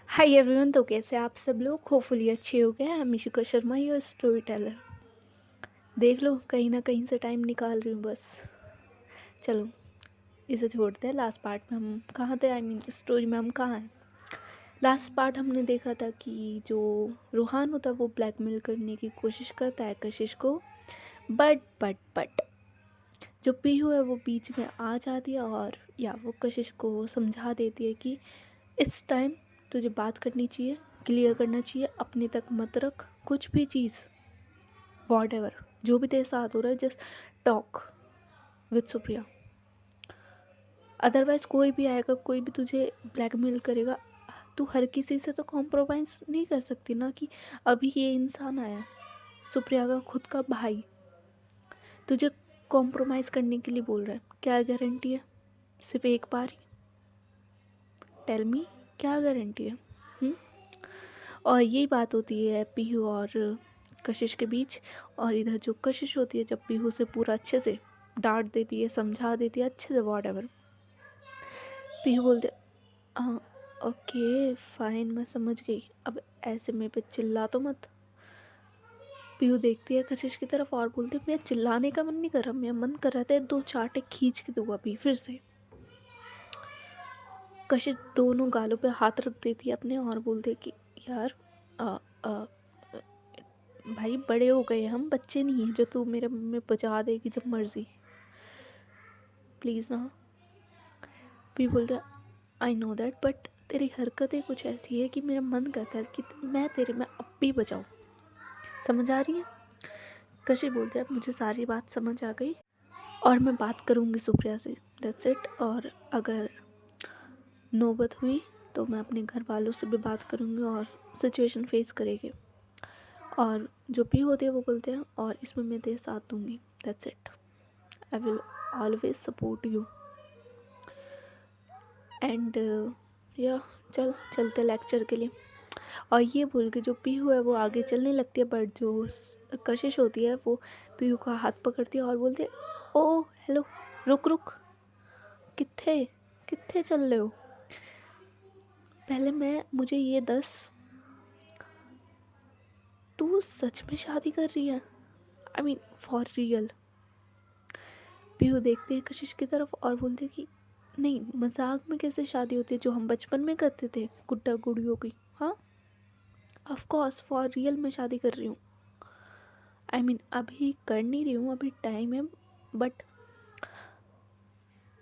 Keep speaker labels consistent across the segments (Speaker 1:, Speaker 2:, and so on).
Speaker 1: Hi everyone. तो कैसे आप सब लोग? होपफुली अच्छे हो गए। मैं Mishika Sharma, your story teller. देख लो, कहीं ना कहीं से टाइम निकाल रही हूँ बस। चलो इसे छोड़ते हैं। लास्ट पार्ट में हम कहाँ थे? स्टोरी में हम कहाँ हैं? लास्ट पार्ट हमने देखा था कि जो रूहान होता है वो ब्लैकमेल करने की कोशिश करता है कशिश को। बट जो पीहू है वो बीच में आ जाती है और या वो कशिश को समझा देती है कि इस टाइम तुझे बात करनी चाहिए, क्लियर करना चाहिए, अपने तक मत रख कुछ भी चीज़। वॉट एवर जो भी तेरे साथ हो रहा है, just talk with Supriya. Otherwise कोई भी आएगा, कोई भी तुझे ब्लैकमेल करेगा, तू हर किसी से तो कॉम्प्रोमाइज़ नहीं कर सकती ना। कि अभी ये इंसान आया, सुप्रिया का खुद का भाई, तुझे कॉम्प्रोमाइज़ करने के लिए बोल रहा है। क्या गारंटी है? सिर्फ एक बार ही टेल मी, क्या गारंटी है? हुँ? और यही बात होती है पीहू और कशिश के बीच। और इधर जो कशिश होती है, जब पीहू से पूरा अच्छे से डांट देती है, समझा देती है अच्छे से, वॉट एवर, पीहू बोलते हाँ ओके फाइन, मैं समझ गई, अब ऐसे मेरे पे चिल्ला तो मत। पीहू देखती है कशिश की तरफ और बोलती है, मेरा चिल्लाने का मन नहीं कर रहा, मेरा मन कर रहा था दो चाटे खींच के दूँ अभी फिर से। कशिश दोनों गालों पे हाथ रख देती है अपने और बोलती है कि यार आ, आ, भाई बड़े हो गए हम, बच्चे नहीं हैं जो तू मेरे में बजा देगी जब मर्जी। प्लीज़ ना। भी बोलते आई नो दैट, बट तेरी हरकतें कुछ ऐसी है कि मेरा मन करता है कि मैं तेरे में अब भी बजाऊँ। समझ आ रही है? कशी बोलते अब मुझे सारी बात समझ आ गई और मैं बात करूँगी सुप्रिया से, दैट्स इट। और अगर नौबत हुई तो मैं अपने घर वालों से भी बात करूँगी और सिचुएशन फेस करेंगे। और जो भी होते हैं वो बोलते हैं और इसमें मैं तेरे साथ दूँगी, that's it. I will always support you. And या चलते लेक्चर के लिए। और ये बोल के जो पीहू है वो आगे चलने लगती है, बट जो कशिश होती है वो पीहू का हाथ पकड़ती है और बोलती है ओ हेलो, रुक रुक, कित्थे कित्थे चल रहे हो? पहले मुझे ये दस, तू सच में शादी कर रही है? I mean for real? Pihu देखती है कशिश की तरफ और बोलती है कि नहीं, मजाक में कैसे शादी होती है जो हम बचपन में करते थे गुड्डा गुड़ियों की? हाँ ऑफ कोर्स फॉर रियल मैं शादी कर रही हूँ। आई मीन अभी कर नहीं रही हूँ, अभी टाइम है, बट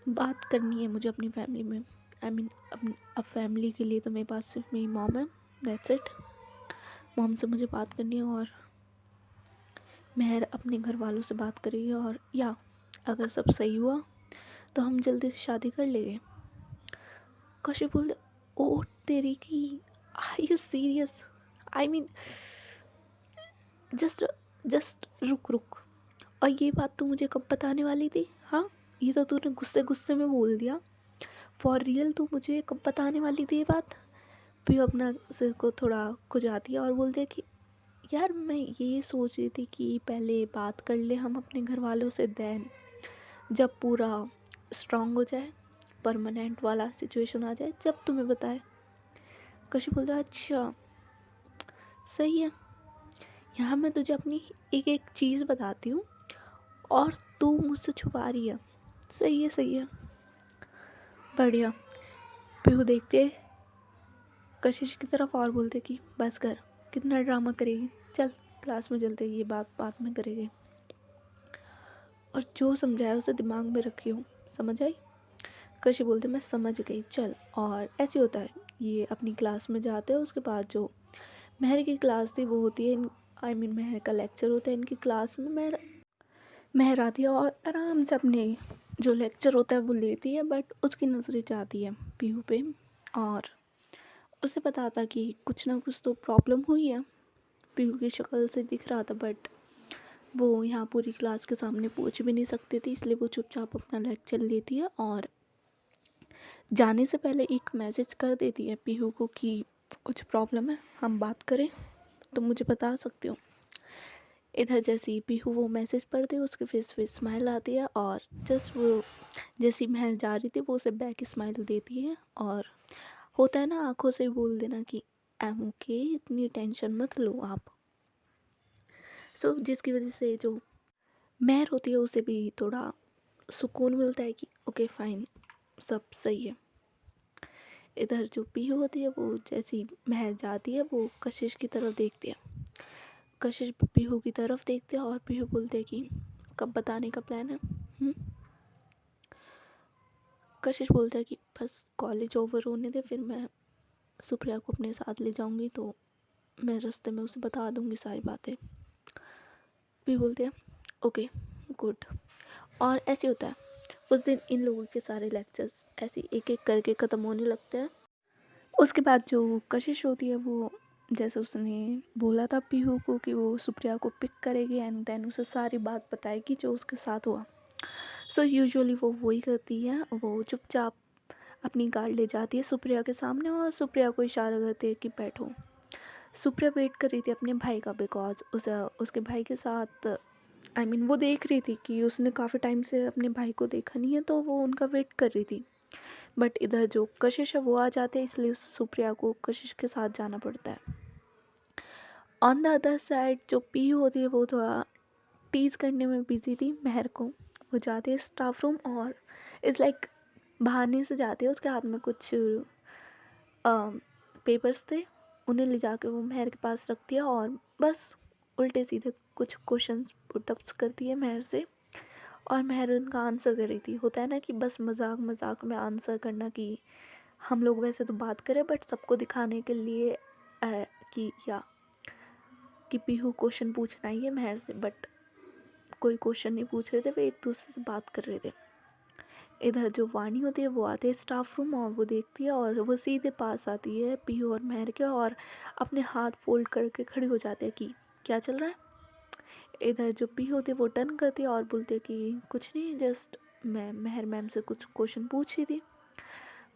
Speaker 1: बात करनी है मुझे अपनी फैमिली में। आई मीन अब फैमिली के लिए तो मेरे पास सिर्फ मेरी मॉम है, दैट्स इट। मॉम से मुझे बात करनी है और मेहर अपने घर वालों से बात करेगी और या अगर सब सही हुआ तो हम जल्दी से शादी कर लेंगे। कौशिक बोलते ओ तेरी की, are you serious? I mean just just रुक रुक। और ये बात तू मुझे कब बताने वाली थी? हाँ, ये तो तूने गुस्से गुस्से में बोल दिया। फॉर रियल तू मुझे कब बताने वाली थी ये बात? फिर अपना सिर को थोड़ा खुजाती है और बोलती है कि यार मैं ये सोच रही थी कि पहले बात कर ले हम अपने घर वालों से, देन जब पूरा स्ट्रांग हो जाए, परमानेंट वाला सिचुएशन आ जाए, जब तुम्हें बताए। कशी बोलता है अच्छा सही है, यहाँ मैं तुझे अपनी एक एक चीज़ बताती हूँ और तू मुझसे छुपा रही है। सही है सही है, बढ़िया। पीहू देखते कशिश की तरफ और बोलते कि बस कर, कितना ड्रामा करेगी, चल क्लास में चलते, ये बात बात में करेंगे। और जो समझाया उसे दिमाग में रखी हूँ, समझ आई? कशी बोलते मैं समझ गई चल। और ऐसे होता है, ये अपनी क्लास में जाते हैं। उसके बाद जो महर की क्लास थी वो होती है, आई मीन महर का लेक्चर होता है इनकी क्लास में। महर आती है और आराम से अपने जो लेक्चर होता है वो लेती है, बट उसकी नज़रें जाती है पीहू पे और उसे पता था कि कुछ ना कुछ तो प्रॉब्लम हुई है। पीहू की शक्ल से दिख रहा था, बट वो यहाँ पूरी क्लास के सामने पहुँच भी नहीं सकती थी, इसलिए वो चुपचाप अपना लेक्चर लेती है और जाने से पहले एक मैसेज कर देती है पीहू को कि कुछ प्रॉब्लम है, हम बात करें तो मुझे बता सकते हो। इधर जैसी पीहू वो मैसेज पढ़ती है, उसके फेस पे स्माइल आती है और जस्ट वो जैसी महर जा रही थी वो उसे बैक स्माइल देती है और होता है ना, आँखों से बोल देना कि आई एम ओके, इतनी टेंशन मत लो आप। जिसकी वज़ह से जो मेहर होती है उसे भी थोड़ा सुकून मिलता है कि ओके फ़ाइन, सब सही है। इधर जो पीहू होती है वो जैसी मेहर जाती है वो कशिश की तरफ देखती है। कशिश पीहू की तरफ देखती है और पीहू बोलते हैं कि कब बताने का प्लान है? कशिश बोलता है कि बस कॉलेज ओवर होने दे, फिर मैं सुप्रिया को अपने साथ ले जाऊंगी, तो मैं रास्ते में उसे बता दूंगी सारी बातें। पीहू बोलते हैं ओके गुड। और ऐसे होता है उस दिन इन लोगों के सारे लेक्चर्स ऐसे एक एक करके ख़त्म होने लगते हैं। उसके बाद जो कशिश होती है वो, जैसे उसने बोला था पीहू को कि वो सुप्रिया को पिक करेगी एंड देन उसे सारी बात बताएगी जो उसके साथ हुआ। यूजुअली वो वही करती है, वो चुपचाप अपनी कार ले जाती है सुप्रिया के सामने और सुप्रिया को इशारा करती है कि बैठो। सुप्रिया वेट कर रही थी अपने भाई का, बिकॉज उसके भाई के साथ वो देख रही थी कि उसने काफ़ी टाइम से अपने भाई को देखा नहीं है, तो वो उनका वेट कर रही थी। बट इधर जो कशिश है वो आ जाते हैं, इसलिए सुप्रिया को कशिश के साथ जाना पड़ता है। ऑन द अदर साइड जो पीहू होती है वो थोड़ा टीज़ करने में बिजी थी मेहर को। वो जाती है स्टाफ रूम और इज़ लाइक बहाने से जाती है, उसके हाथ में कुछ पेपर्स थे, उन्हें ले जाकर वो मेहर के पास रखती है और बस उल्टे सीधे कुछ क्वेश्चंस पुटअप्स करती है मेहर से, और मेहर उनका आंसर कर रही थी। होता है ना कि बस मजाक मजाक में आंसर करना कि हम लोग वैसे तो बात करें बट सबको दिखाने के लिए कि पीहू क्वेश्चन पूछना ही है मेहर से, बट कोई क्वेश्चन नहीं पूछ रहे थे, वे एक दूसरे से बात कर रहे थे। इधर जो वाणी होती है वो आती है स्टाफ रूम और वो देखती है और वो सीधे पास आती है पीहू और मेहर के और अपने हाथ फोल्ड करके खड़ी हो जाती है कि क्या चल रहा है। इधर जो पीहू होती है वो टर्न करती है और बोलती है कि कुछ नहीं, जस्ट मैं मेहर मैम से कुछ क्वेश्चन पूछ रही थी।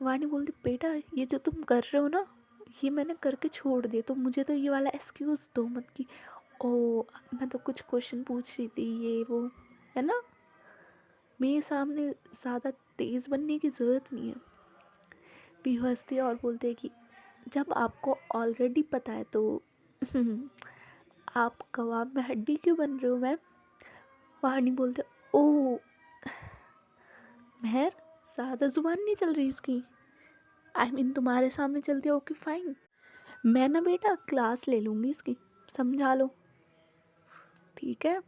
Speaker 1: वाणी बोलती बेटा ये जो तुम कर रहे हो ना, ये मैंने करके छोड़ दिया, तो मुझे तो ये वाला एक्सक्यूज़ दो मत कि ओ मैं तो कुछ क्वेश्चन पूछ रही थी ये वो, है ना। मेरे सामने ज़्यादा तेज़ बनने की ज़रूरत नहीं है। पीहू हंसती है और बोलते हैं कि जब आपको ऑलरेडी पता है तो आप कबाब में हड्डी क्यों बन रहे हो मैम। वाणी बोलते ओ मेहर ज़्यादा ज़ुबान नहीं चल रही इसकी, तुम्हारे सामने चलती है ओके फाइन, मैं ना बेटा क्लास ले लूँगी इसकी, समझा लो ठीक है।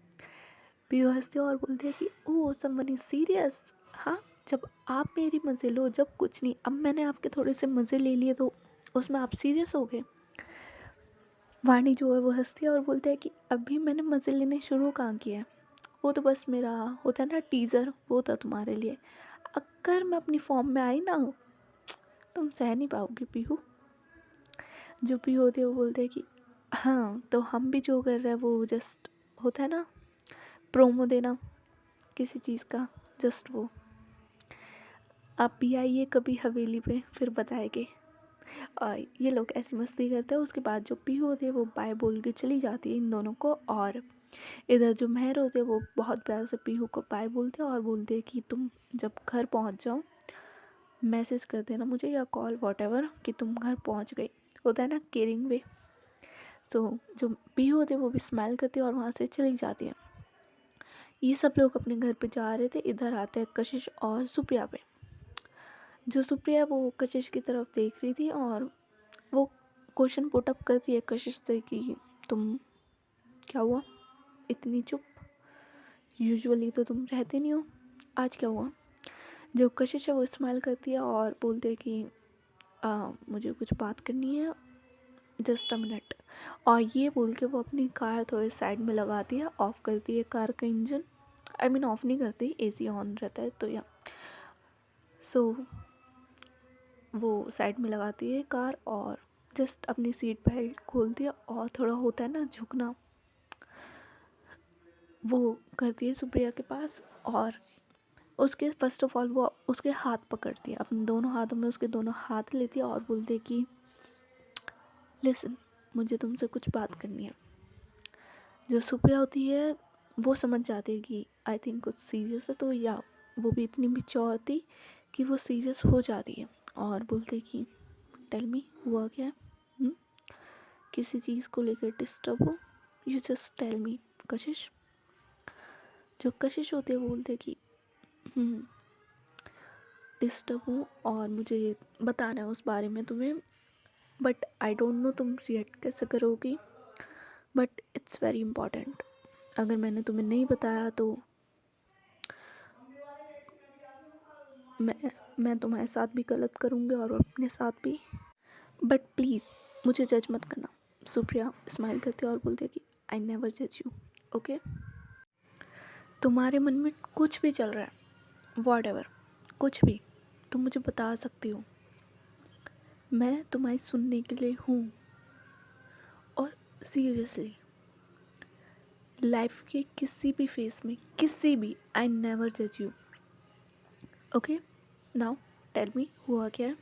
Speaker 1: पीयू हंसते और बोलते हैं कि ओह समवन इज सीरियस। हाँ, जब आप मेरी मज़े लो, जब कुछ नहीं, अब मैंने आपके थोड़े से मज़े ले लिए तो उसमें आप सीरियस हो गए। वाणी जो है वो हंसती है और बोलते हैं कि अभी मैंने मज़े लेने शुरू कहाँ किया है, वो तो बस मेरा होता है ना टीज़र, वो था तुम्हारे लिए। अगर मैं अपनी फॉर्म में आई ना तुम सह नहीं पाओगी पीहू। जो पीहू होती है वो बोलते हैं कि हाँ, तो हम भी जो कर रहे हैं वो जस्ट होता है ना प्रोमो देना किसी चीज़ का, जस्ट वो। आप भी आइए कभी हवेली पे, फिर बताएंगे। और ये लोग ऐसी मस्ती करते हैं। उसके बाद जो पीहू होती है वो बाय बोल के चली जाती है इन दोनों को, और इधर जो मेहर होते हैं वो बहुत प्यार से पीहू को बाय बोलते हैं और बोलते हैं कि तुम जब घर पहुंच जाओ मैसेज कर देना मुझे या कॉल वॉटेवर कि तुम घर पहुंच गई। होता है ना केयरिंग वे। जो पीहू होते हैं वो भी स्माइल करती है और वहाँ से चली जाती है। ये सब लोग अपने घर पे जा रहे थे, इधर आते हैं कशिश और सुप्रिया पे। जो सुप्रिया वो कशिश की तरफ देख रही थी और वो क्वेश्चन पुटअप करती है कशिश से कि तुम क्या हुआ इतनी चुप, यूजुअली तो तुम रहते नहीं हो, आज क्या हुआ। जो कशिश है वो स्माइल करती है और बोलते हैं कि मुझे कुछ बात करनी है, जस्ट अ मिनट। और ये बोल के वो अपनी कार थोड़े साइड में लगाती है, ऑफ़ करती है कार का इंजन। ऑफ़ नहीं करती, एसी ऑन रहता है तो या सो वो साइड में लगाती है कार और जस्ट अपनी सीट बेल्ट खोलती है और थोड़ा होता है ना झुकना, वो करती है सुप्रिया के पास और उसके फर्स्ट ऑफ ऑल वो उसके हाथ पकड़ती है, अपने दोनों हाथों में उसके दोनों हाथ लेती है और बोलती है कि लिसन, मुझे तुमसे कुछ बात करनी है। जो सुप्रिया होती है वो समझ जाती है कि आई थिंक कुछ सीरियस है, तो या वो भी इतनी मैच्योर थी कि वो सीरियस हो जाती है और बोलते कि टेल मी हुआ क्या है? हुँ? किसी चीज़ को लेकर डिस्टर्ब हो? You just tell me. Kashish, जो कशिश होती है वो बोलते हैं कि डिस्टर्ब हूँ और मुझे बताना है उस बारे में तुम्हें, बट आई डोंट नो तुम रिएक्ट कैसे करोगी, बट इट्स वेरी इम्पॉर्टेंट। अगर मैंने तुम्हें नहीं बताया तो मैं तुम्हारे साथ भी गलत करूँगी और अपने साथ भी, बट प्लीज़ मुझे जज मत करना। सुप्रिया स्माइल करती है और बोलती है कि आई नेवर जज यू, ओके। तुम्हारे मन में कुछ भी चल रहा है, व्हाटएवर, कुछ भी तुम मुझे बता सकती हो, मैं तुम्हारी सुनने के लिए हूँ। और सीरियसली लाइफ के किसी भी फेस में, किसी भी, आई नेवर जज you, okay. Now tell me हुआ क्या है?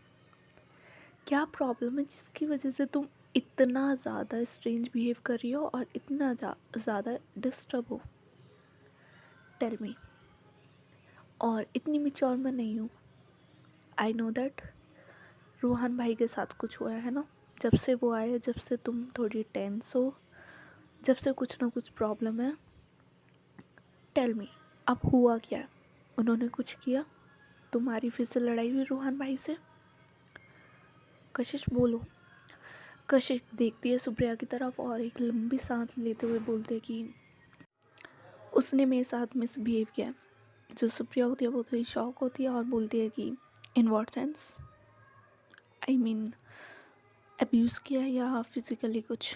Speaker 1: क्या प्रॉब्लम है जिसकी वजह से तुम इतना ज़्यादा स्ट्रेंज बिहेव कर रही हो और इतना ज़्यादा डिस्टर्ब हो? Tell me. और इतनी मिच्योर मैं नहीं हूँ, आई नो दैट। रोहन भाई के साथ कुछ हुआ है ना, जब से वो आए, जब से तुम थोड़ी टेंस हो, जब से कुछ ना कुछ प्रॉब्लम है। टेल मी, अब हुआ क्या है? उन्होंने कुछ किया? तुम्हारी फिर से लड़ाई हुई रोहन भाई से? कशिश बोलो। कशिश देखती है सुप्रिया की तरफ और एक लंबी सांस लेते हुए बोलते कि उसने मेरे साथ मिसबिहेव किया। जो सुप्रिया होती है वो थोड़ी शॉक होती है और बोलती है कि in what sense? I mean abuse किया या फिजिकली कुछ?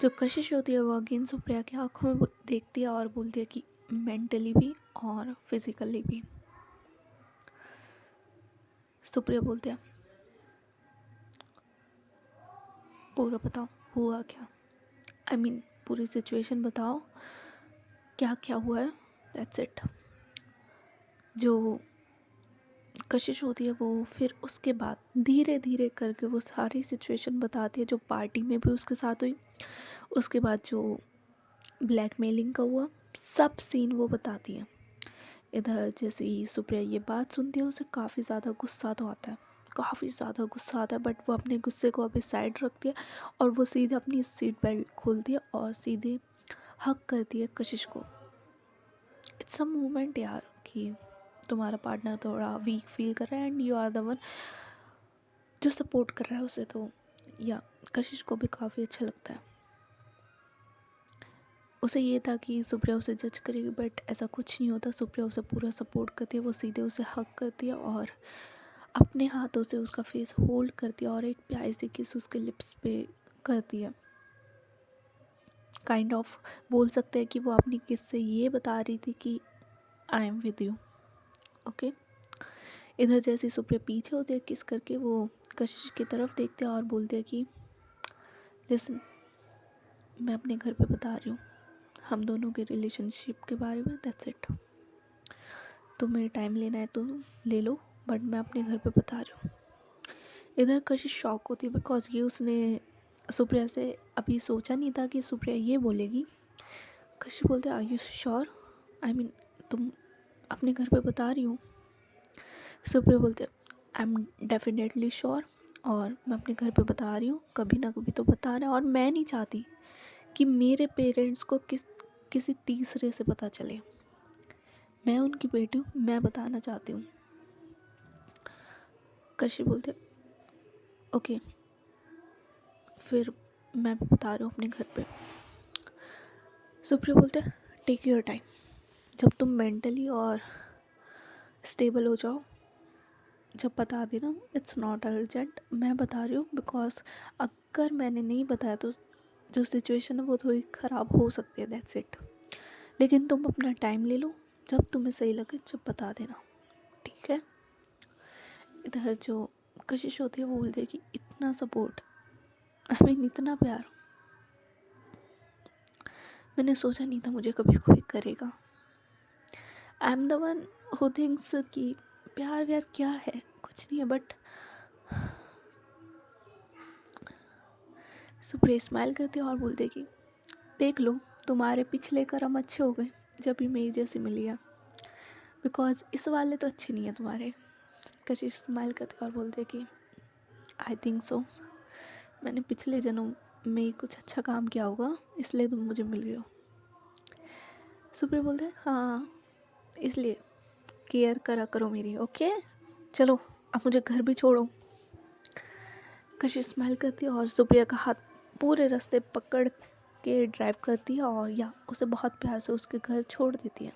Speaker 1: जो कशिश होती है वो अगेन सुप्रिया की आंखों में देखती है और बोलती है कि मेंटली भी और फिजिकली भी। सुप्रिया बोलती है पूरा बताओ हुआ क्या, आई मीन पूरी सिचुएशन बताओ, क्या क्या हुआ है, दैट्स इट। जो कशिश होती है वो फिर उसके बाद धीरे धीरे करके वो सारी सिचुएशन बताती है जो पार्टी में भी उसके साथ हुई, उसके बाद जो ब्लैकमेलिंग का हुआ, सब सीन वो बताती है। इधर जैसे ही सुप्रिया ये बात सुनती है उसे काफ़ी ज़्यादा गुस्सा तो आता है, काफ़ी ज़्यादा गुस्सा आता है, बट वो अपने गुस्से को अभी साइड रखती है और वो सीधे अपनी सीट बेल्ट खोलती है और सीधे हक करती है कशिश को। इट्स अ मोमेंट यार कि तुम्हारा पार्टनर थोड़ा वीक फील कर रहा है and you are the one जो सपोर्ट कर रहा है उसे, तो या कशिश को भी काफ़ी अच्छा लगता है। उसे ये था कि सुप्रिया उसे जज करेगी, बट ऐसा कुछ नहीं होता। सुप्रिया उसे पूरा सपोर्ट करती है, वो सीधे उसे हक करती है और अपने हाथों से उसका फेस होल्ड करती है और एक प्यारी सी किस उसके लिप्स पे करती है। काइंड ऑफ बोल सकते हैं कि वो अपनी किस से ये बता रही थी कि I am with you, okay. इधर जैसे सुप्रिया पीछे होती है किस करके, वो कशिश की तरफ देखते हैं और बोलते हैं कि लिसन, मैं अपने घर पे बता रही हूँ हम दोनों के रिलेशनशिप के बारे में, दैट्स इट। तुम्हें टाइम लेना है तो ले लो, बट मैं अपने घर पे बता रही हूँ। इधर कशिश शॉक होती है बिकॉज ये उसने सुप्रिया से अभी सोचा नहीं था कि सुप्रिया ये बोलेगी। कशिश बोलते are you sure, I mean तुम अपने घर पे बता रही हो? सुप्रिया बोलते आई एम डेफिनेटली श्योर और मैं अपने घर पे बता रही हूँ, कभी ना कभी तो बताना है, और मैं नहीं चाहती कि मेरे पेरेंट्स को किसी तीसरे से पता चले। मैं उनकी बेटी हूँ, मैं बताना चाहती हूँ। कशिश बोलते ओके, फिर मैं भी बता रही हूँ अपने घर पे। सुप्रिया बोलते टेक योर टाइम, जब तुम मेंटली और स्टेबल हो जाओ जब बता देना, इट्स नॉट अर्जेंट। मैं बता रही हूँ बिकॉज अगर मैंने नहीं बताया तो जो सिचुएशन है वो थोड़ी ख़राब हो सकती है, दैट्स इट। लेकिन तुम अपना टाइम ले लो, जब तुम्हें सही लगे जब बता देना, ठीक है। इधर जो कशिश होती है वो बोलती है कि इतना सपोर्ट, आई मीन इतना प्यार मैंने सोचा नहीं था मुझे कभी कोई करेगा। I am the one who thinks कि प्यार व्यार क्या है, कुछ नहीं है, बट सुप्रिया स्माइल करती है और बोलते कि देख लो तुम्हारे पिछले कर्म अच्छे हो गए जब भी मेरी जैसी मिली है, बिकॉज इस वाले तो अच्छे नहीं है तुम्हारे। कशिश स्माइल करती है और बोलते कि आई थिंक सो मैंने पिछले जन्म में कुछ अच्छा काम किया होगा, इसलिए तुम मुझे मिल गए हो। सुप्रिया बोलते हैं हाँ, इसलिए केयर करा करो मेरी, ओके चलो अब मुझे घर भी छोड़ो। कशिश स्माइल करती है और सुप्रिया का हाथ पूरे रास्ते पकड़ के ड्राइव करती है और या उसे बहुत प्यार से उसके घर छोड़ देती है।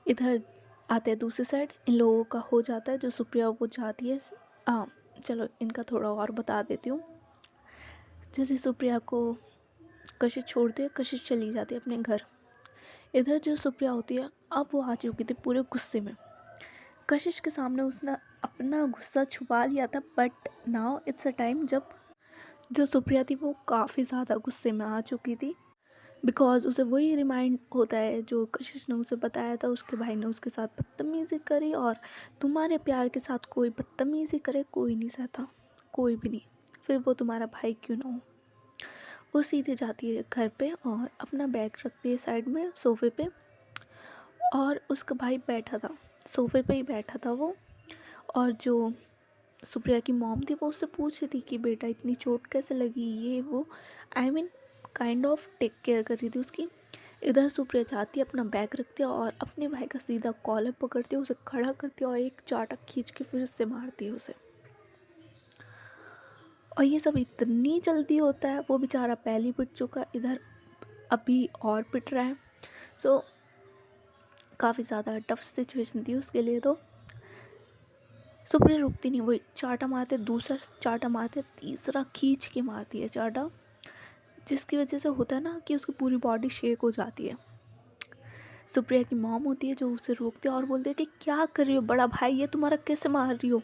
Speaker 1: इधर आते हैं दूसरी साइड, इन लोगों का हो जाता है जो सुप्रिया वो जाती है। चलो इनका थोड़ा और बता देती हूँ। जैसे सुप्रिया को कशिश छोड़ती है, कशिश चली जाती है अपने घर। इधर जो सुप्रिया होती है अब वो आ चुकी थी पूरे गुस्से में। कशिश के सामने उसने अपना गुस्सा छुपा लिया था, but now it's a time जब जो सुप्रिया थी वो काफ़ी ज़्यादा गुस्से में आ चुकी थी, बिकॉज उसे वही रिमाइंड होता है जो कशिश ने उसे बताया था, उसके भाई ने उसके साथ बदतमीज़ी करी और तुम्हारे प्यार के साथ कोई बदतमीज़ी करे कोई नहीं सहता, कोई भी नहीं, फिर वो तुम्हारा भाई क्यों ना हो। वो सीधे जाती है घर पे और अपना बैग रखती है साइड में सोफ़े पे, और उसका भाई बैठा था सोफ़े पे ही बैठा था वो। और जो सुप्रिया की मॉम थी वो उससे पूछ रही थी कि बेटा इतनी चोट कैसे लगी, ये वो, I mean kind of take care कर रही थी उसकी। इधर सुप्रिया जाती है, अपना बैग रखती है और अपने भाई का सीधा कॉलर पकड़ती है, उसे खड़ा करती है और एक चाटा खींच के फिर से मारती है उसे। और ये सब इतनी जल्दी होता है, वो बेचारा पहले ही पिट चुका, इधर अभी और पिट रहा है। सो काफ़ी ज़्यादा टफ सिचुएशन थी उसके लिए। तो सुप्रिया रुकती नहीं, वो एक चाटा मारते, दूसरा चाटा मारते, तीसरा खींच के मारती है चाटा, जिसकी वजह से होता है ना कि उसकी पूरी बॉडी शेक हो जाती है। सुप्रिया की मॉम होती है जो उसे रोकती है और बोलती है कि क्या कर रही हो, बड़ा भाई है तुम्हारा, कैसे मार रही हो,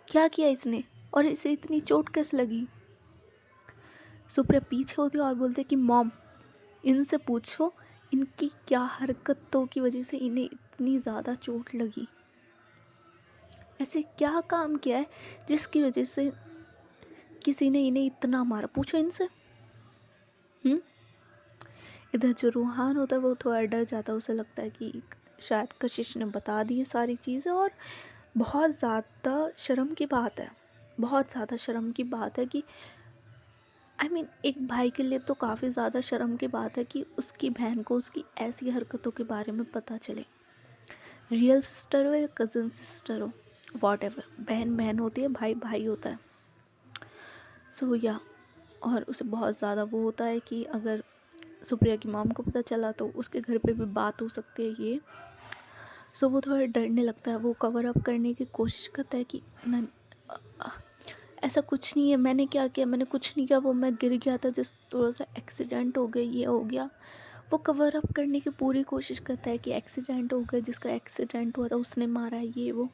Speaker 1: क्या किया इसने और इसे इतनी चोट कैसे लगी। सुप्रिया पीछे होती है और बोलती है कि मॉम इनसे पूछो इनकी क्या हरकतों की वजह से इन्हें इतनी ज़्यादा चोट लगी, ऐसे क्या काम किया है जिसकी वजह से किसी ने इन्हें इतना मारा, पूछो इनसे। इधर जो रूहान होता है वो थोड़ा डर जाता है, उसे लगता है कि शायद कशिश ने बता दी है सारी चीज़ें, और बहुत ज़्यादा शर्म की बात है, बहुत ज़्यादा शर्म की बात है कि आई मीन एक भाई के लिए तो काफ़ी ज़्यादा शर्म की बात है कि उसकी बहन को उसकी ऐसी हरकतों के बारे में पता चले। रियल सिस्टर हो या कज़न सिस्टर हो, वॉट एवर, बहन बहन होती है, भाई भाई होता है। सो या और उसे बहुत ज़्यादा वो होता है कि अगर सुप्रिया की मॉम को पता चला तो उसके घर पे भी बात हो सकती है ये। सो वो थोड़ा डरने लगता है, वो कवर अप करने की कोशिश करता है कि न, ऐसा कुछ नहीं है, मैंने क्या किया, मैंने कुछ नहीं किया, वो मैं गिर गया था, जिस थोड़ा सा एक्सीडेंट हो गया, ये हो गया। वो कवर अप करने की पूरी कोशिश करता है कि एक्सीडेंट हो गया, जिसका एक्सीडेंट हुआ था उसने मारा है, ये वो,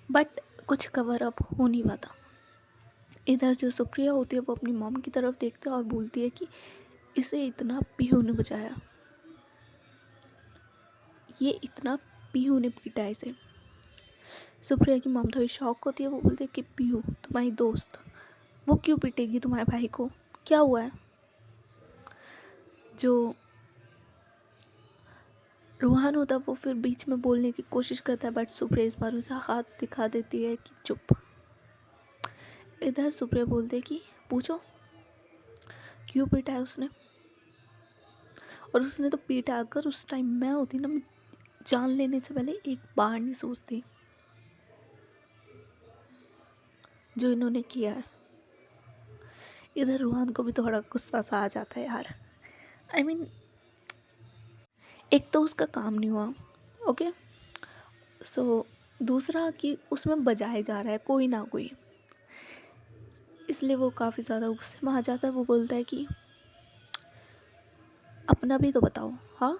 Speaker 1: बट कुछ कवर अप हो नहीं पाता। इधर जो सुप्रिया होती है वो अपनी मॉम की तरफ देखती है और बोलती है कि इसे इतना पीहू ने बचाया, ये इतना पीहू ने पीटा इसे। सुप्रिया की मॉम थोड़ी शॉक होती है, वो बोलती है कि पीहू तुम्हारी दोस्त, वो क्यों पीटेगी तुम्हारे भाई को, क्या हुआ है। जो रूहान होता है वो फिर बीच में बोलने की कोशिश करता है, बट सुप्रिया इस बार उसे हाथ दिखा देती है कि चुप। इधर सुप्रिया बोलती है कि पूछो क्यों पीटा है उसने, और उसने तो पीटा, अगर उस टाइम मैं होती ना, मैं जान लेने से पहले एक बार नहीं सोचती जो इन्होंने किया है। इधर रूहान को भी थोड़ा गुस्सा सा आ जाता है यार, आई मीन एक तो उसका काम नहीं हुआ, ओके, सो दूसरा कि उसमें बजाया जा रहा है कोई ना कोई, इसलिए वो काफ़ी ज़्यादा गुस्से में आ जाता है। वो बोलता है कि अपना भी तो बताओ, हाँ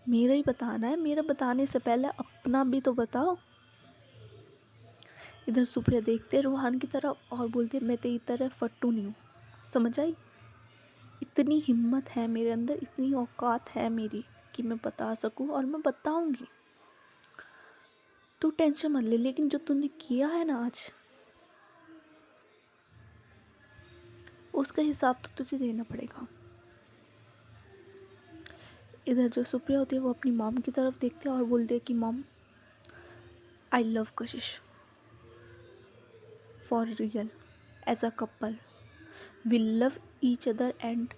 Speaker 1: मेरा ही बताना है, मेरा बताने से पहले अपना भी तो बताओ। इधर सुप्रिया देखते रूहान की तरफ और बोलते मैं तेरी तरह फट्टू नहीं हूँ, समझ आई, इतनी हिम्मत है मेरे अंदर, इतनी औकात है मेरी कि मैं बता सकूँ और मैं बताऊँगी, तू टेंशन मत ले, लेकिन जो तूने किया है ना आज, उसका हिसाब तो तुझे देना पड़ेगा। इधर जो सुप्रिया होती है वो अपनी मॉम की तरफ देखती है और बोलती है कि mom I love Kashish, for real as a couple, we love each other and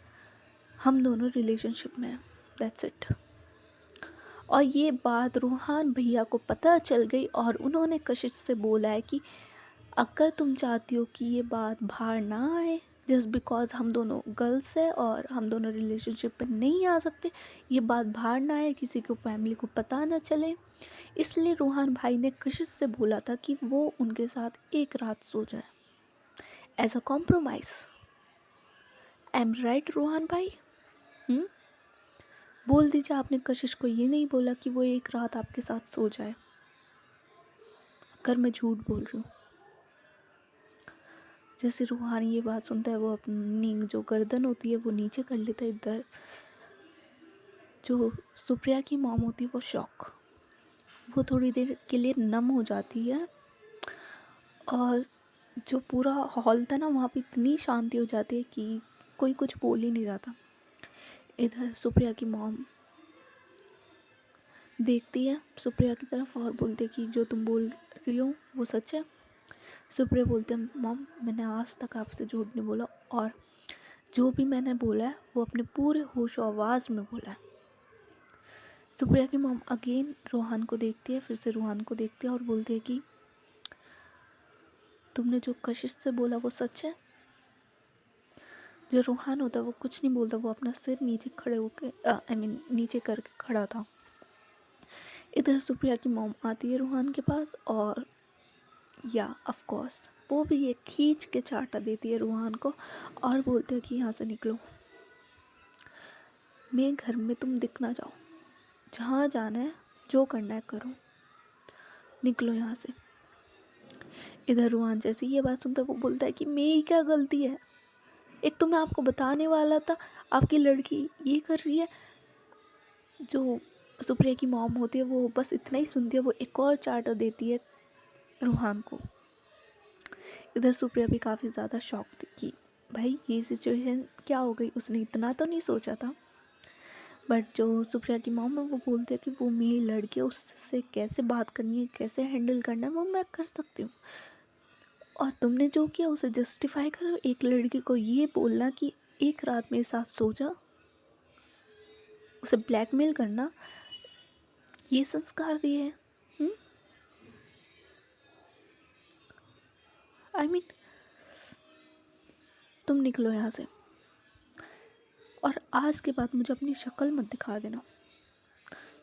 Speaker 1: हम दोनों रिलेशनशिप में हैं, दैट्स इट। और ये बात रूहान भैया को पता चल गई और उन्होंने कशिश से बोला है कि अगर तुम चाहती हो कि ये बात बाहर ना आए, जस्ट बिकॉज हम दोनों गर्ल्स हैं और हम दोनों रिलेशनशिप पे नहीं आ सकते, ये बात बाहर ना आए, किसी को फैमिली को पता ना चले, इसलिए रूहान भाई ने कशिश से बोला था कि वो उनके साथ एक रात सो जाए as a compromise. I am right Ruhan भाई? बोल दीजिए, आपने कशिश को ये नहीं बोला कि वो एक रात आपके साथ सो जाए, अगर मैं झूठ बोल रही हूँ। जैसे रूहान ये बात सुनता है, वो अपनी जो गर्दन होती है वो नीचे कर लेता है इधर। जो सुप्रिया की मॉम होती है वो शॉक, वो थोड़ी देर के लिए नम हो जाती है और जो पूरा हॉल था ना वहाँ पे इतनी शांति हो जाती है कि कोई कुछ बोल ही नहीं रहा था। इधर सुप्रिया की मॉम देखती है सुप्रिया की तरफ और बोलती है कि जो तुम बोल रही हो वो सच है। सुप्रिया बोलते हैं मॉम, मैंने आज तक आपसे झूठ नहीं बोला और जो भी मैंने बोला है वो अपने पूरे होश और आवाज़ में बोला है। सुप्रिया की मॉम अगेन रूहान को देखती है, फिर से रूहान को देखती है और बोलती है कि तुमने जो कशिश से बोला वो सच है। जो रूहान होता है वो कुछ नहीं बोलता, वो अपना सिर नीचे खड़े होकर नीचे करके खड़ा था। इधर सुप्रिया की मॉम आती है रूहान के पास और या ऑफ कोर्स वो भी ये खींच के चाटा देती है रूहान को और बोलते हैं कि यहाँ से निकलो, मेरे घर में तुम दिख ना जाओ, जहाँ जाना है जो करना है करो, निकलो यहाँ से। इधर रूहान जैसे ये बात सुनता है वो बोलता है कि मेरी क्या गलती है, एक तो मैं आपको बताने वाला था आपकी लड़की ये कर रही है। जो सुप्रिया की मॉम होती है वो बस इतना ही सुनती है, वो एक और चाटा देती है रूहान को। इधर सुप्रिया भी काफ़ी ज़्यादा शॉक थी कि भाई ये सिचुएशन क्या हो गई, उसने इतना तो नहीं सोचा था। बट जो सुप्रिया की मॉम है वो बोलते हैं कि वो मेरी लड़की है, उससे कैसे बात करनी है, कैसे हैंडल करना है वो मैं कर सकती हूँ, और तुमने जो किया उसे जस्टिफाई करो। एक लड़की को ये बोलना कि एक रात मेरे साथ सो जा, उसे ब्लैकमेल करना, ये संस्कार दिए हैं। आई मीन तुम निकलो यहाँ से और आज के बाद मुझे अपनी शक्ल मत दिखा देना,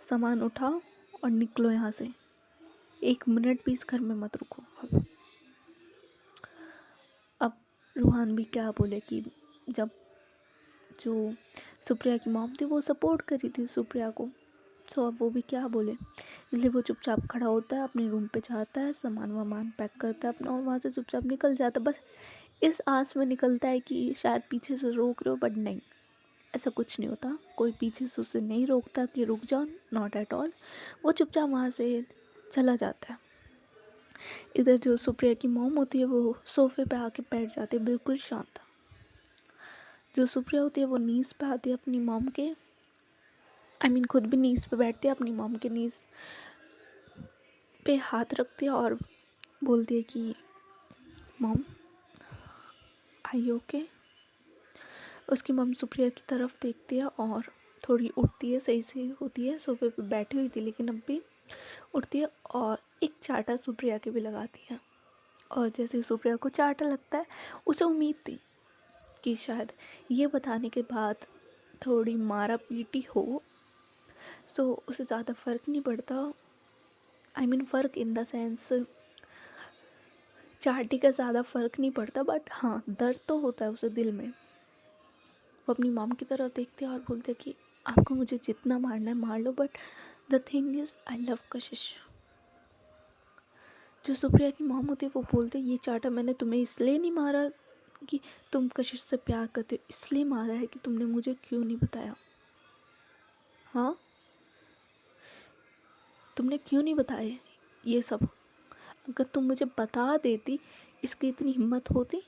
Speaker 1: सामान उठाओ और निकलो यहाँ से, एक मिनट भी इस घर में मत रुको। अब रूहान भी क्या बोले कि जब जो सुप्रिया की मॉम थी वो सपोर्ट करी थी सुप्रिया को, सो अब वो भी क्या बोले, इसलिए वो चुपचाप खड़ा होता है, अपने रूम पे जाता है, सामान वामान पैक करता है अपना और वहाँ से चुपचाप निकल जाता है। बस इस आस में निकलता है कि शायद पीछे से रोक रहे हो, बट नहीं, ऐसा कुछ नहीं होता, कोई पीछे से उसे नहीं रोकता कि रुक जाओ, नॉट एट ऑल। वो चुपचाप वहाँ से चला जाता है। इधर जो सुप्रिया की मॉम होती है वो सोफे पे आके बैठ जाती है बिल्कुल शांत। जो सुप्रिया होती है वो नीज़ पे आती है अपनी मॉम के, खुद भी नीज़ पे बैठती है, अपनी मॉम के नीज़ पे हाथ रखती है और बोलती है कि मॉम आई ओके। उसकी मॉम सुप्रिया की तरफ देखती है और थोड़ी उठती है, सही से होती है, सोफे पे बैठी हुई थी लेकिन अब भी उठती है और एक चाटा सुप्रिया के भी लगाती है। और जैसे सुप्रिया को चाटा लगता है, उसे उम्मीद थी कि शायद ये बताने के बाद थोड़ी मारा पीटी हो, सो उसे ज़्यादा फ़र्क नहीं पड़ता। फ़र्क इन द सेंस चाटी का ज़्यादा फ़र्क नहीं पड़ता, बट हाँ दर्द तो होता है उसे दिल में। वो अपनी मॉम की तरफ देखते हैं और बोलते कि आपको मुझे जितना मारना है मार लो, but the thing is I love Kashish. जो सुप्रिया की मॉम होती है वो बोलते ये चाटा मैंने तुम्हें इसलिए नहीं मारा कि तुम कशिश से प्यार करते हो, इसलिए मारा है कि तुमने मुझे क्यों नहीं बताया। हाँ, तुमने क्यों नहीं बताया ये सब, अगर तुम मुझे बता देती, इसकी इतनी हिम्मत होती,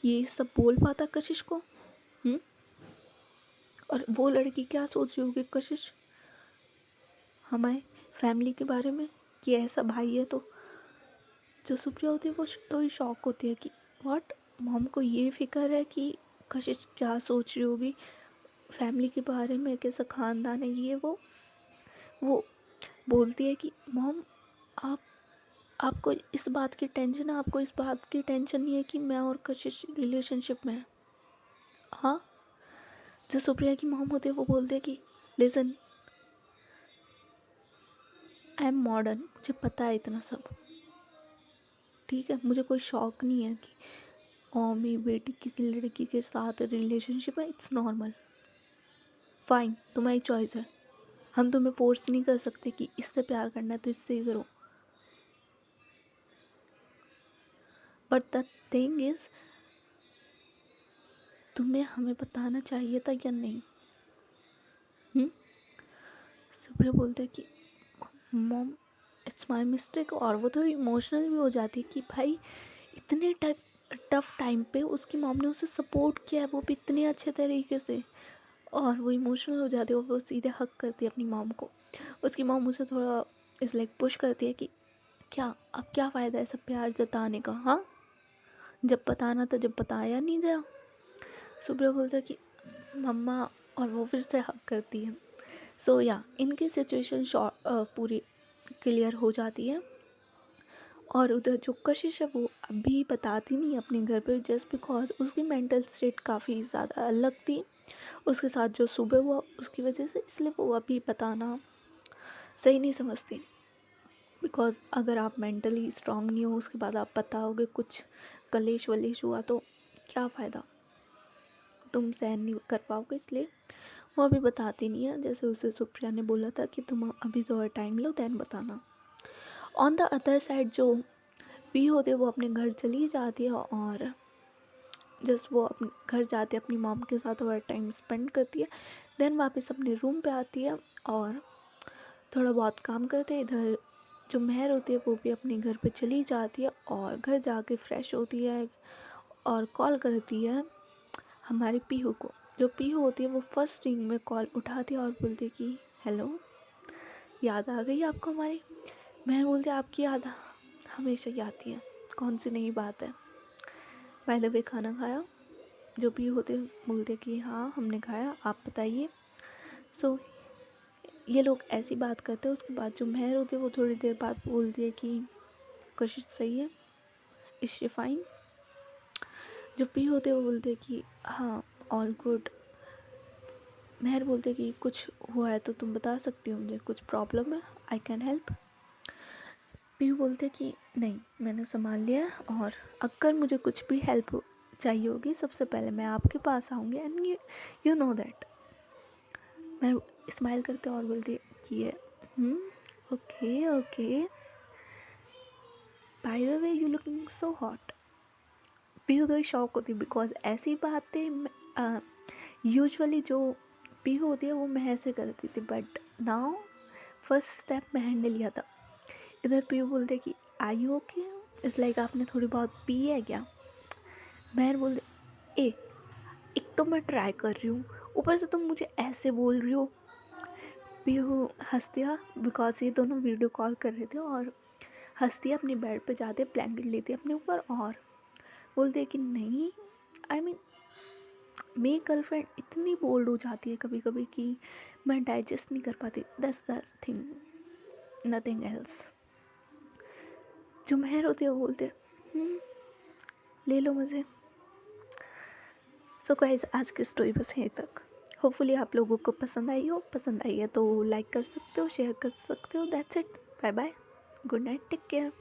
Speaker 1: ये सब बोल पाता कशिश को। और वो लड़की क्या सोच रही होगी कशिश हमारे फैमिली के बारे में कि ऐसा भाई है तो जो सुप्रिया होती है वो थोड़ी शॉक होती है कि व्हाट, मॉम को ये फ़िक्र है कि कशिश क्या सोच रही होगी फैमिली के बारे में, कैसा ख़ानदान है ये वो बोलती है कि मॉम, आप आपको इस बात की टेंशन है, आपको इस बात की टेंशन नहीं है कि मैं और कशिश रिलेशनशिप में है। हाँ, जो सुप्रिया की मॉम होती है वो बोलते हैं कि लिसन, आई एम मॉडर्न, मुझे पता है इतना सब, ठीक है, मुझे कोई शौक नहीं है कि और मेरी बेटी किसी लड़की के साथ रिलेशनशिप है, इट्स नॉर्मल, फाइन, तुम्हारी चॉइस है, हम तुम्हें फोर्स नहीं कर सकते कि इससे प्यार करना है तो इससे ही करो, बट द थिंग इज तुम्हें हमें बताना चाहिए था या नहीं। सुप्रिया बोलते हैं कि मॉम, इट्स माई मिस्टेक, और वो तो इमोशनल भी हो जाती है कि भाई इतने टफ टाइम पे उसकी मॉम ने उसे सपोर्ट किया है, वो भी इतने अच्छे तरीके से, और वो इमोशनल हो जाती है और वो सीधे हक करती है अपनी मॉम को। उसकी मॉम उसे थोड़ा इस लाइक पुश करती है कि क्या, अब क्या फ़ायदा है सब प्यार जताने का, हाँ, जब बताना था जब बताया नहीं गया। सुप्रिया बोलता है कि मम्मा, और वो फिर से हक करती है। सो या इनकी सिचुएशन पूरी क्लियर हो जाती है। और उधर जो कशिश है वो अभी बताती नहीं अपने घर पे, जस्ट बिकॉज उसकी मेंटल स्टेट काफ़ी ज़्यादा अलग थी उसके साथ जो सुबह हुआ उसकी वजह से, इसलिए वो अभी बताना सही नहीं समझती। बिकॉज अगर आप मेंटली स्ट्रांग नहीं हो उसके बाद आप बताओगे कुछ कलेश वलेश हुआ तो क्या फ़ायदा, तुम सहन नहीं कर पाओगे, इसलिए वो अभी बताती नहीं है। जैसे उसे सुप्रिया ने बोला था कि तुम अभी थोड़ा टाइम लो देन बताना। ऑन द अदर साइड जो पी होते वो अपने घर चली जाती है और जस्ट वो अपने घर जाती है, अपनी मॉम के साथ थोड़ा टाइम स्पेंड करती है, देन वापस अपने रूम पे आती है और थोड़ा बहुत काम करते हैं। इधर जो मेहर होती है वो भी अपने घर पे चली जाती है और घर जाके फ्रेश होती है और कॉल करती है हमारी पीहू को। जो पीहू होती है वो फर्स्ट रिंग में कॉल उठाती है और बोलती है कि हेलो, याद आ गई आपको हमारी। मेहर बोलती है आपकी याद हमेशा ही आती है, कौन सी नई बात है, बाय द वे खाना खाया। जो भी होते बोलते कि हाँ हमने खाया, आप बताइए। सो ये लोग ऐसी बात करते हैं। उसके बाद जो मेहर होती है वो थोड़ी देर बाद बोलती है कि कशिश सही है, इज शी फाइन। जो पी होते वो बोलते कि हाँ ऑल गुड। मेहर बोलते कि कुछ हुआ है तो तुम बता सकती हो, मुझे कुछ प्रॉब्लम है, आई कैन हेल्प। पीहू बोलते कि नहीं, मैंने संभाल लिया है और अगर मुझे कुछ भी हेल्प चाहिए होगी सबसे पहले मैं आपके पास आऊँगी, एंड यू नो दैट। मैं स्माइल करते और बोलती कि ये okay okay, by the way you looking so hot. Pihu तो शौक होती बिकॉज ऐसी बातें यूजुअली जो पीहू होती है वो मेहर से करती थी, बट नाउ फर्स्ट स्टेप मेहर ने लिया था। इधर पीहू बोलते कि आई यू ओके, इस लाइक आपने थोड़ी बहुत पी है क्या। मेहर बोलते एक तो मैं ट्राई कर रही हूँ, ऊपर से तुम मुझे ऐसे बोल रही हो। पीहू हंस दिया बिकॉज ये दोनों वीडियो कॉल कर रहे थे और हंसती है, अपने बेड पे जाते ब्लैंकेट लेती है अपने ऊपर और बोलते कि नहीं, आई मीन मेरी गर्लफ्रेंड इतनी बोल्ड हो जाती है कभी कभी कि मैं डाइजेस्ट नहीं कर पाती, that's the thing, nothing else. जो मेहर होती है वो बोलते ले लो मुझे। सो गाइस आज की स्टोरी बस यहीं तक। होपफुली आप लोगों को पसंद आई हो, पसंद आई है तो लाइक कर सकते हो, शेयर कर सकते हो। That's it, bye bye, good night, take care.